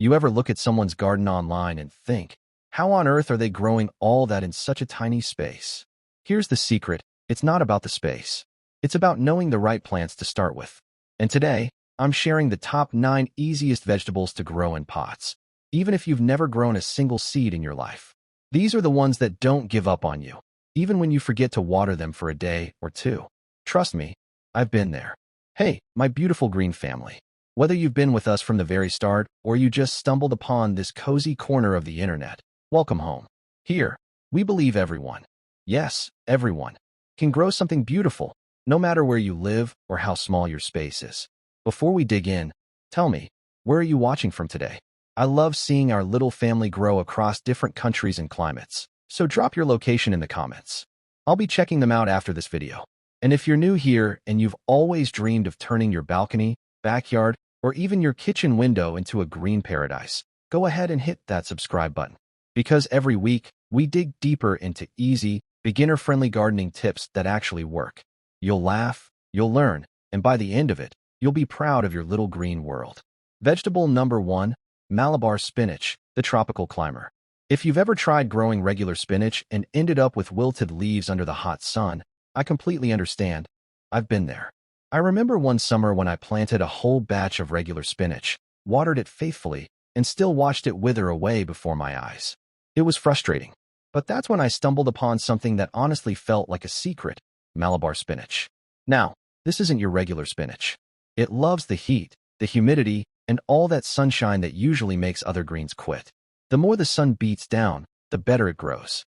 You ever look at someone's garden online and think, how on earth are they growing all that in such a tiny space? Here's the secret. It's not about the space. It's about knowing the right plants to start with. And today, I'm sharing the top 9 easiest vegetables to grow in pots, even if you've never grown a single seed in your life. These are the ones that don't give up on you, even when you forget to water them for a day or two. Trust me, I've been there. Hey, my beautiful green family. Whether you've been with us from the very start or you just stumbled upon this cozy corner of the internet, welcome home. Here, we believe everyone, yes, everyone, can grow something beautiful, no matter where you live or how small your space is. Before we dig in, tell me, where are you watching from today? I love seeing our little family grow across different countries and climates, so drop your location in the comments. I'll be checking them out after this video. And if you're new here and you've always dreamed of turning your balcony, backyard, or even your kitchen window into a green paradise, go ahead and hit that subscribe button. Because every week, we dig deeper into easy, beginner-friendly gardening tips that actually work. You'll laugh, you'll learn, and by the end of it, you'll be proud of your little green world. Vegetable number 1, Malabar spinach, the tropical climber. If you've ever tried growing regular spinach and ended up with wilted leaves under the hot sun, I completely understand. I've been there. I remember one summer when I planted a whole batch of regular spinach, watered it faithfully, and still watched it wither away before my eyes. It was frustrating. But that's when I stumbled upon something that honestly felt like a secret: Malabar spinach. Now, this isn't your regular spinach. It loves the heat, the humidity, and all that sunshine that usually makes other greens quit. The more the sun beats down, the better it grows.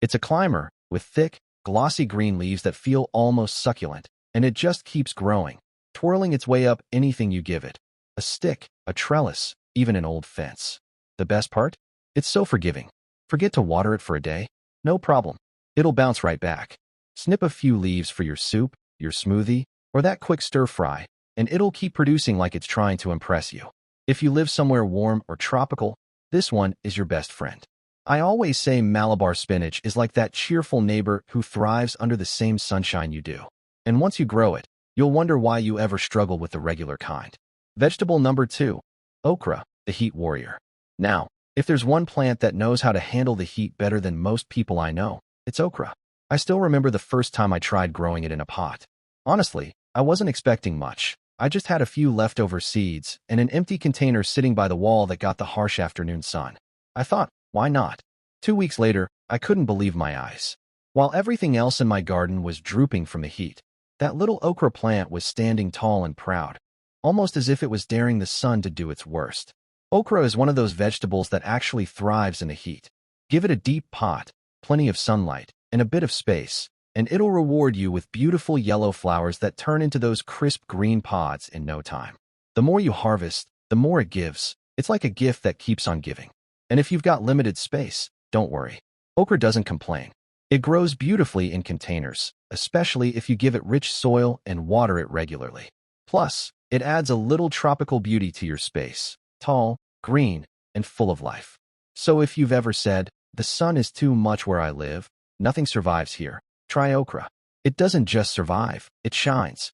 It's a climber with thick, glossy green leaves that feel almost succulent, and it just keeps growing, twirling its way up anything you give it. A stick, a trellis, even an old fence. The best part? It's so forgiving. Forget to water it for a day? No problem. It'll bounce right back. Snip a few leaves for your soup, your smoothie, or that quick stir-fry, and it'll keep producing like it's trying to impress you. If you live somewhere warm or tropical, this one is your best friend. I always say Malabar spinach is like that cheerful neighbor who thrives under the same sunshine you do. And once you grow it, you'll wonder why you ever struggle with the regular kind. Vegetable number 2, okra, the heat warrior. Now, if there's one plant that knows how to handle the heat better than most people I know, it's okra. I still remember the first time I tried growing it in a pot. Honestly, I wasn't expecting much. I just had a few leftover seeds and an empty container sitting by the wall that got the harsh afternoon sun. I thought, why not? 2 weeks later, I couldn't believe my eyes. While everything else in my garden was drooping from the heat, that little okra plant was standing tall and proud, almost as if it was daring the sun to do its worst. Okra is one of those vegetables that actually thrives in the heat. Give it a deep pot, plenty of sunlight, and a bit of space, and it'll reward you with beautiful yellow flowers that turn into those crisp green pods in no time. The more you harvest, the more it gives. It's like a gift that keeps on giving. And if you've got limited space, don't worry. Okra doesn't complain. It grows beautifully in containers, especially if you give it rich soil and water it regularly. Plus, it adds a little tropical beauty to your space. Tall, green, and full of life. So if you've ever said, the sun is too much where I live, nothing survives here, try okra. It doesn't just survive, it shines.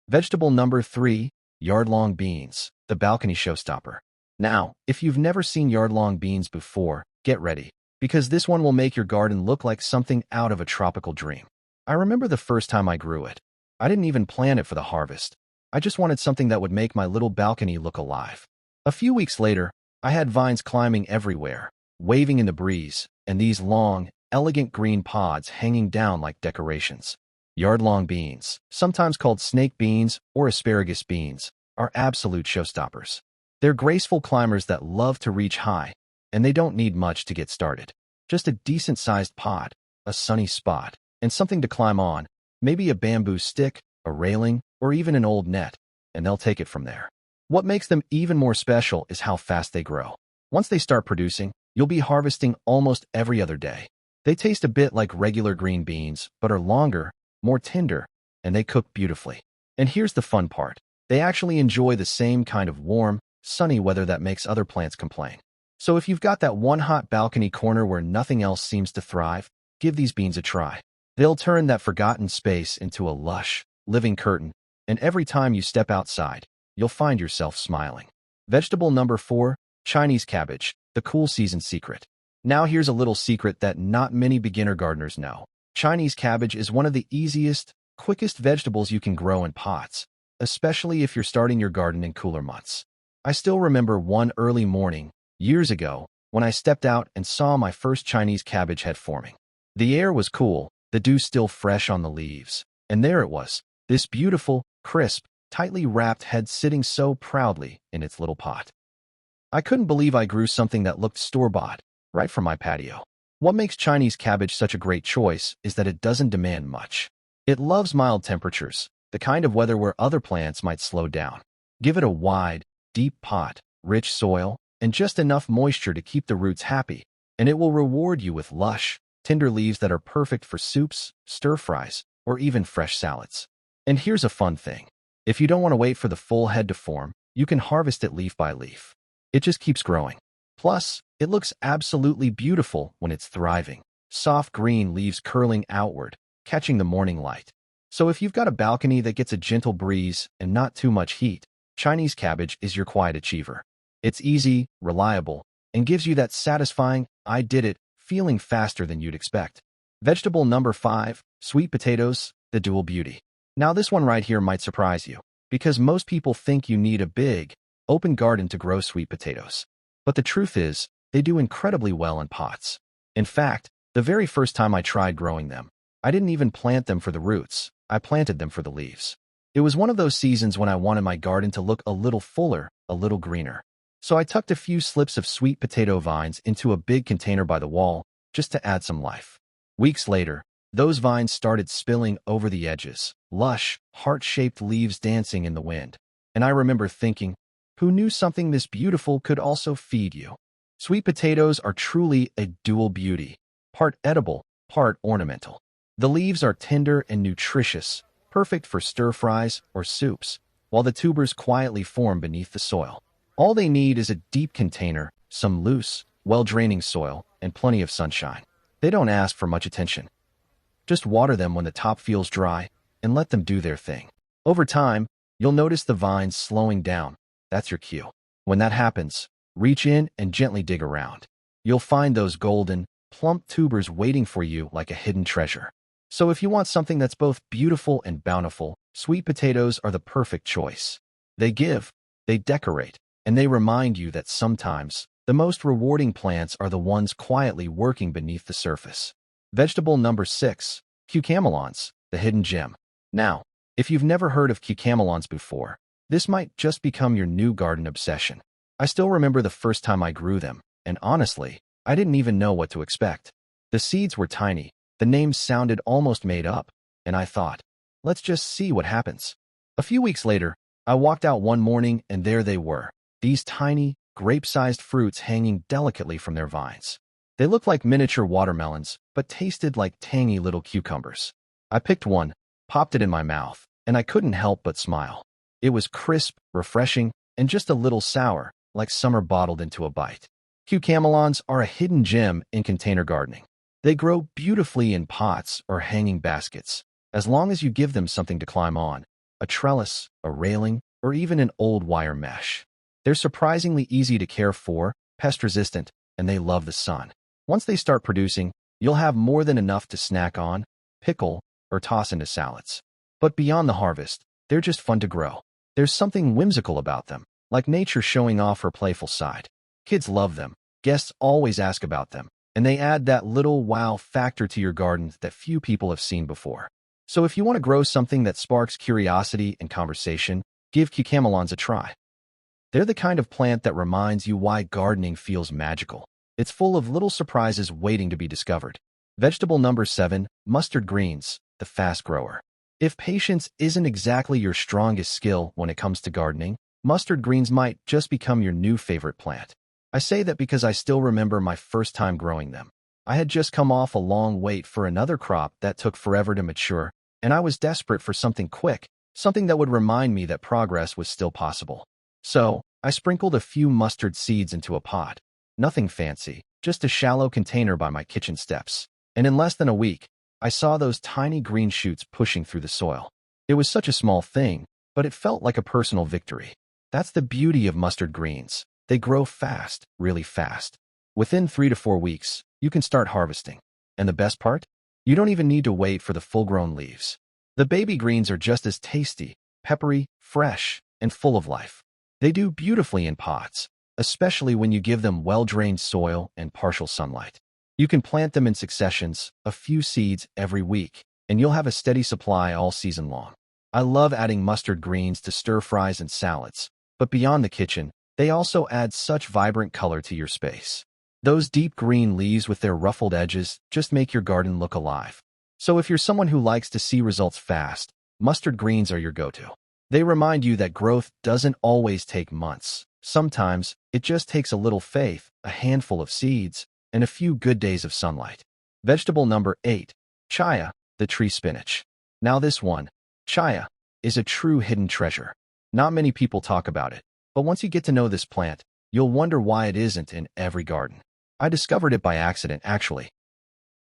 Vegetable number 3, yard-long beans, the balcony showstopper. Now, if you've never seen yard-long beans before, get ready, because this one will make your garden look like something out of a tropical dream. I remember the first time I grew it. I didn't even plan it for the harvest. I just wanted something that would make my little balcony look alive. A few weeks later, I had vines climbing everywhere, waving in the breeze, and these long, elegant green pods hanging down like decorations. Yard-long beans, sometimes called snake beans or asparagus beans, are absolute showstoppers. They're graceful climbers that love to reach high, and they don't need much to get started. Just a decent-sized pod, a sunny spot, and something to climb on, maybe a bamboo stick, a railing, or even an old net, and they'll take it from there. What makes them even more special is how fast they grow. Once they start producing, you'll be harvesting almost every other day. They taste a bit like regular green beans, but are longer, more tender, and they cook beautifully. And here's the fun part. They actually enjoy the same kind of warm, sunny weather that makes other plants complain. So if you've got that one hot balcony corner where nothing else seems to thrive, give these beans a try. They'll turn that forgotten space into a lush, living curtain, and every time you step outside, you'll find yourself smiling. Vegetable number 4, Chinese cabbage, the cool season secret. Now here's a little secret that not many beginner gardeners know. Chinese cabbage is one of the easiest, quickest vegetables you can grow in pots, especially if you're starting your garden in cooler months. I still remember one early morning, years ago, when I stepped out and saw my first Chinese cabbage head forming. The air was cool, the dew still fresh on the leaves, and there it was, this beautiful, crisp, tightly wrapped head sitting so proudly in its little pot. I couldn't believe I grew something that looked store-bought, right from my patio. What makes Chinese cabbage such a great choice is that it doesn't demand much. It loves mild temperatures, the kind of weather where other plants might slow down. Give it a wide, deep pot, rich soil, and just enough moisture to keep the roots happy, and it will reward you with lush, tender leaves that are perfect for soups, stir-fries, or even fresh salads. And here's a fun thing. If you don't want to wait for the full head to form, you can harvest it leaf by leaf. It just keeps growing. Plus, it looks absolutely beautiful when it's thriving. Soft green leaves curling outward, catching the morning light. So if you've got a balcony that gets a gentle breeze and not too much heat, Chinese cabbage is your quiet achiever. It's easy, reliable, and gives you that satisfying, I did it, feeling faster than you'd expect. Vegetable number 5, sweet potatoes, the dual beauty. Now this one right here might surprise you, because most people think you need a big, open garden to grow sweet potatoes. But the truth is, they do incredibly well in pots. In fact, the very first time I tried growing them, I didn't even plant them for the roots, I planted them for the leaves. It was one of those seasons when I wanted my garden to look a little fuller, a little greener. So I tucked a few slips of sweet potato vines into a big container by the wall, just to add some life. Weeks later, those vines started spilling over the edges, lush, heart-shaped leaves dancing in the wind. And I remember thinking, who knew something this beautiful could also feed you? Sweet potatoes are truly a dual beauty, part edible, part ornamental. The leaves are tender and nutritious, perfect for stir-fries or soups, while the tubers quietly form beneath the soil. All they need is a deep container, some loose, well-draining soil, and plenty of sunshine. They don't ask for much attention. Just water them when the top feels dry, and let them do their thing. Over time, you'll notice the vines slowing down. That's your cue. When that happens, reach in and gently dig around. You'll find those golden, plump tubers waiting for you like a hidden treasure. So if you want something that's both beautiful and bountiful, sweet potatoes are the perfect choice. They give, they decorate, and they remind you that sometimes, the most rewarding plants are the ones quietly working beneath the surface. Vegetable number 6, cucamelons, the hidden gem. Now, if you've never heard of cucamelons before, this might just become your new garden obsession. I still remember the first time I grew them, and honestly, I didn't even know what to expect. The seeds were tiny, the names sounded almost made up, and I thought, let's just see what happens. A few weeks later, I walked out one morning and there they were, these tiny, grape-sized fruits hanging delicately from their vines. They looked like miniature watermelons, but tasted like tangy little cucumbers. I picked one, popped it in my mouth, and I couldn't help but smile. It was crisp, refreshing, and just a little sour, like summer bottled into a bite. Cucamelons are a hidden gem in container gardening. They grow beautifully in pots or hanging baskets, as long as you give them something to climb on, a trellis, a railing, or even an old wire mesh. They're surprisingly easy to care for, pest-resistant, and they love the sun. Once they start producing, you'll have more than enough to snack on, pickle, or toss into salads. But beyond the harvest, they're just fun to grow. There's something whimsical about them, like nature showing off her playful side. Kids love them, guests always ask about them, and they add that little wow factor to your garden that few people have seen before. So if you want to grow something that sparks curiosity and conversation, give cucamelons a try. They're the kind of plant that reminds you why gardening feels magical. It's full of little surprises waiting to be discovered. Vegetable number 7, mustard greens, the fast grower. If patience isn't exactly your strongest skill when it comes to gardening, mustard greens might just become your new favorite plant. I say that because I still remember my first time growing them. I had just come off a long wait for another crop that took forever to mature, and I was desperate for something quick, something that would remind me that progress was still possible. So, I sprinkled a few mustard seeds into a pot. Nothing fancy, just a shallow container by my kitchen steps. And in less than a week, I saw those tiny green shoots pushing through the soil. It was such a small thing, but it felt like a personal victory. That's the beauty of mustard greens. They grow fast, really fast. Within 3 to 4 weeks, you can start harvesting. And the best part? You don't even need to wait for the full-grown leaves. The baby greens are just as tasty, peppery, fresh, and full of life. They do beautifully in pots, especially when you give them well-drained soil and partial sunlight. You can plant them in successions, a few seeds every week, and you'll have a steady supply all season long. I love adding mustard greens to stir-fries and salads, but beyond the kitchen, they also add such vibrant color to your space. Those deep green leaves with their ruffled edges just make your garden look alive. So if you're someone who likes to see results fast, mustard greens are your go-to. They remind you that growth doesn't always take months. Sometimes, it just takes a little faith, a handful of seeds, and a few good days of sunlight. Vegetable number 8. Chaya, the tree spinach. Now this one, Chaya, is a true hidden treasure. Not many people talk about it, but once you get to know this plant, you'll wonder why it isn't in every garden. I discovered it by accident, actually.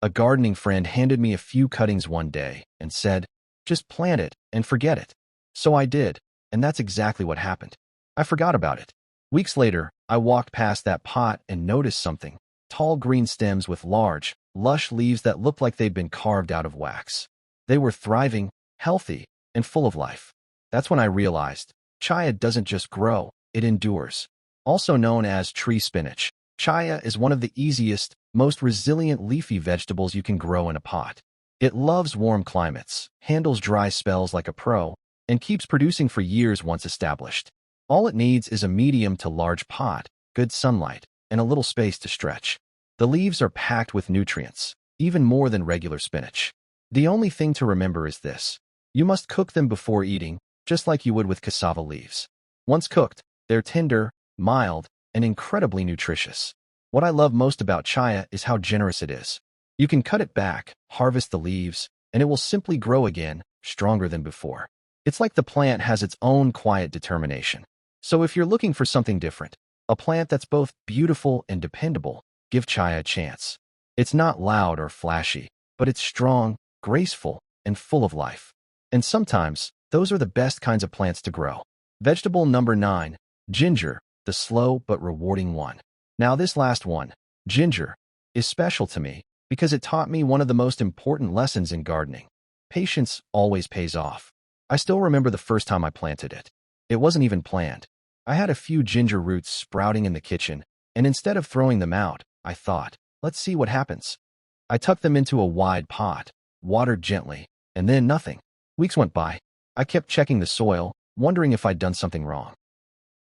A gardening friend handed me a few cuttings one day and said, "Just plant it and forget it." So I did, and that's exactly what happened. I forgot about it. Weeks later, I walked past that pot and noticed something. Tall green stems with large, lush leaves that looked like they'd been carved out of wax. They were thriving, healthy, and full of life. That's when I realized, Chaya doesn't just grow, it endures. Also known as tree spinach, Chaya is one of the easiest, most resilient leafy vegetables you can grow in a pot. It loves warm climates, handles dry spells like a pro, and keeps producing for years once established. All it needs is a medium to large pot, good sunlight, and a little space to stretch. The leaves are packed with nutrients, even more than regular spinach. The only thing to remember is this: you must cook them before eating, just like you would with cassava leaves. Once cooked, they're tender, mild, and incredibly nutritious. What I love most about Chaya is how generous it is. You can cut it back, harvest the leaves, and it will simply grow again, stronger than before. It's like the plant has its own quiet determination. So if you're looking for something different, a plant that's both beautiful and dependable, give Chaya a chance. It's not loud or flashy, but it's strong, graceful, and full of life. And sometimes, those are the best kinds of plants to grow. Vegetable number 9, ginger, the slow but rewarding one. Now this last one, ginger, is special to me because it taught me one of the most important lessons in gardening. Patience always pays off. I still remember the first time I planted it. It wasn't even planned. I had a few ginger roots sprouting in the kitchen, and instead of throwing them out, I thought, let's see what happens. I tucked them into a wide pot, watered gently, and then nothing. Weeks went by. I kept checking the soil, wondering if I'd done something wrong.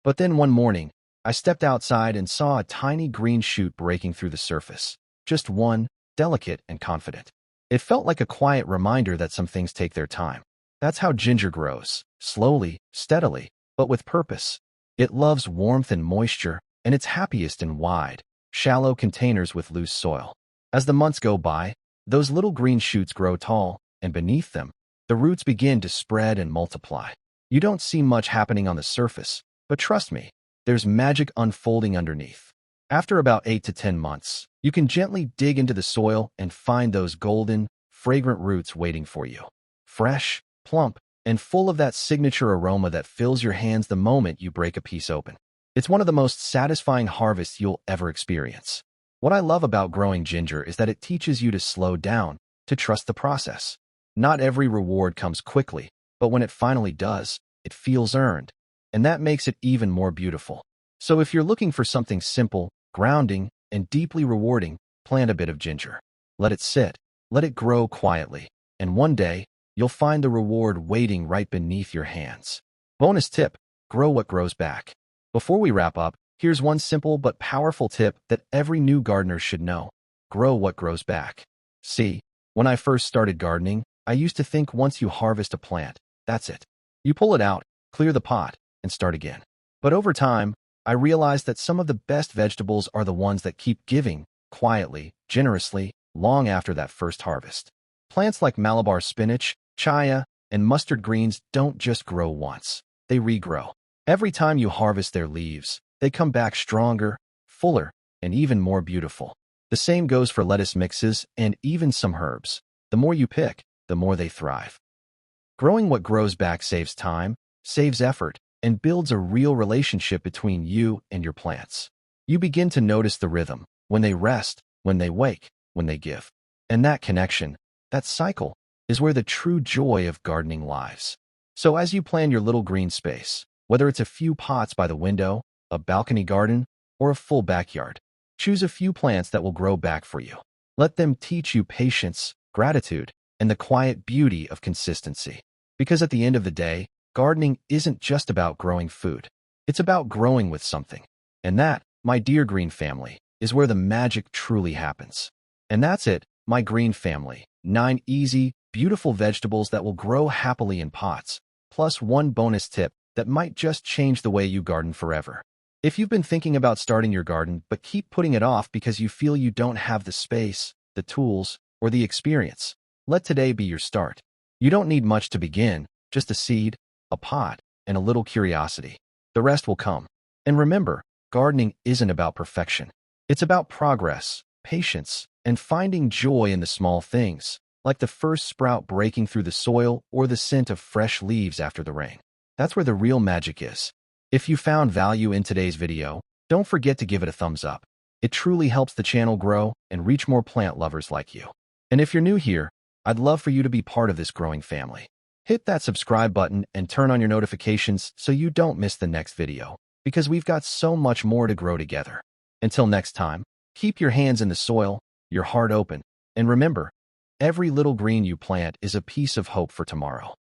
But then one morning, I stepped outside and saw a tiny green shoot breaking through the surface. Just one, delicate and confident. It felt like a quiet reminder that some things take their time. That's how ginger grows, slowly, steadily, but with purpose. It loves warmth and moisture, and it's happiest in wide, shallow containers with loose soil. As the months go by, those little green shoots grow tall, and beneath them, the roots begin to spread and multiply. You don't see much happening on the surface, but trust me, there's magic unfolding underneath. After about 8 to 10 months, you can gently dig into the soil and find those golden, fragrant roots waiting for you. Fresh, plump, and full of that signature aroma that fills your hands the moment you break a piece open. It's one of the most satisfying harvests you'll ever experience. What I love about growing ginger is that it teaches you to slow down, to trust the process. Not every reward comes quickly, but when it finally does, it feels earned. And that makes it even more beautiful. So if you're looking for something simple, grounding, and deeply rewarding, plant a bit of ginger. Let it sit, let it grow quietly, and one day, you'll find the reward waiting right beneath your hands. Bonus tip: grow what grows back. Before we wrap up, here's one simple but powerful tip that every new gardener should know. Grow what grows back. See, when I first started gardening, I used to think once you harvest a plant, that's it. You pull it out, clear the pot, and start again. But over time, I realized that some of the best vegetables are the ones that keep giving, quietly, generously, long after that first harvest. Plants like Malabar spinach, Chaya, and mustard greens don't just grow once. They regrow. Every time you harvest their leaves, they come back stronger, fuller, and even more beautiful. The same goes for lettuce mixes and even some herbs. The more you pick, the more they thrive. Growing what grows back saves time, saves effort, and builds a real relationship between you and your plants. You begin to notice the rhythm, when they rest, when they wake, when they give. And that connection, that cycle, is where the true joy of gardening lies. So as you plan your little green space, whether it's a few pots by the window, a balcony garden, or a full backyard, choose a few plants that will grow back for you. Let them teach you patience, gratitude, and the quiet beauty of consistency. Because at the end of the day, gardening isn't just about growing food. It's about growing with something. And that, my dear green family, is where the magic truly happens. And that's it, my green family. 9 easy, beautiful vegetables that will grow happily in pots, plus one bonus tip that might just change the way you garden forever. If you've been thinking about starting your garden but keep putting it off because you feel you don't have the space, the tools, or the experience, let today be your start. You don't need much to begin, just a seed, a pot, and a little curiosity. The rest will come. And remember, gardening isn't about perfection. It's about progress, patience, and finding joy in the small things, like the first sprout breaking through the soil or the scent of fresh leaves after the rain. That's where the real magic is. If you found value in today's video, don't forget to give it a thumbs up. It truly helps the channel grow and reach more plant lovers like you. And if you're new here, I'd love for you to be part of this growing family. Hit that subscribe button and turn on your notifications so you don't miss the next video, because we've got so much more to grow together. Until next time, keep your hands in the soil, your heart open, and remember, every little green you plant is a piece of hope for tomorrow.